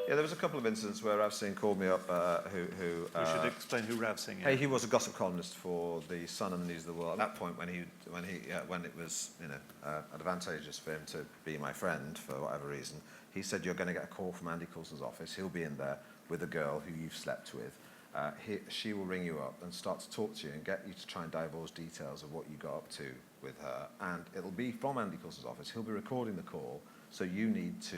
Yeah, there was a couple of incidents where Rav Singh called me up. You should explain who Rav Singh is. Hey, he was a gossip columnist for the Sun and the News of the World. At that point, when it was advantageous for him to be my friend for whatever reason, he said, "You're going to get a call from Andy Coulson's office. He'll be in there with a girl who you've slept with. She will ring you up and start to talk to you and get you to try and divulge details of what you got up to with her. And it'll be from Andy Coulson's office. He'll be recording the call, so you need to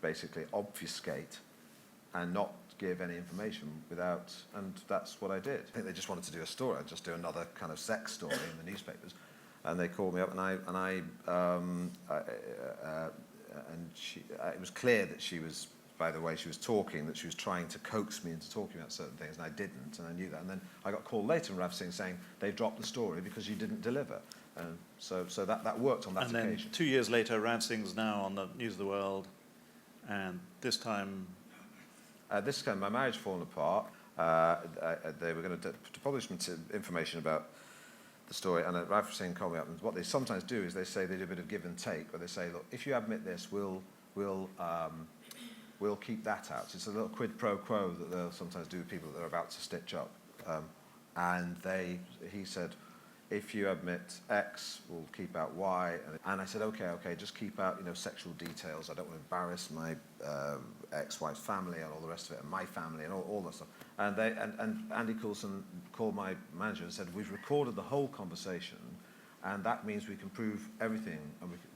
basically obfuscate and not give any information without," and that's what I did. I think they just wanted to do a story. I'd just do another kind of sex story in the newspapers. And they called me up, and it was clear that she was, by the way she was talking, that she was trying to coax me into talking about certain things, and I didn't, and I knew that. And then I got a call later from Rav Singh saying, "They've dropped the story because you didn't deliver." And so that worked on that occasion. And then 2 years later, Rav Singh's now on the News of the World, and this time... my marriage had fallen apart. They were going to publish information about the story, and Rav Singh called me up, and what they sometimes do is they say they do a bit of give and take, where they say, "Look, if you admit this, we'll keep that out." So it's a little quid pro quo that they'll sometimes do with people that they're about to stitch up. He said, "If you admit X, we'll keep out Y." And I said, okay, just keep out, sexual details. I don't want to embarrass my ex-wife's family and all the rest of it, and my family and all that stuff. And Andy Coulson called my manager and said, "We've recorded the whole conversation, and that means we can prove everything,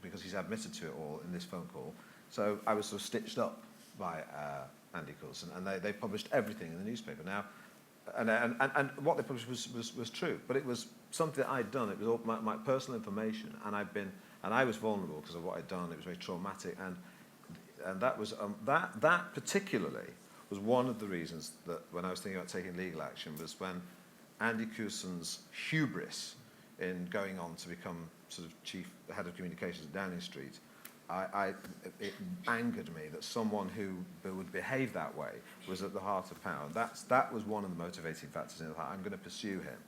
because he's admitted to it all in this phone call." So I was sort of stitched up by Andy Coulson, and they published everything in the newspaper. Now, and what they published was true, but it was something that I'd done. It was all my personal information, and I was vulnerable because of what I'd done. It was very traumatic, and that was that particularly was one of the reasons that when I was thinking about taking legal action was when Andy Coulson's hubris in going on to become sort of head of communications at Downing Street. It angered me that someone who would behave that way was at the heart of power. That was one of the motivating factors in it. I'm going to pursue him.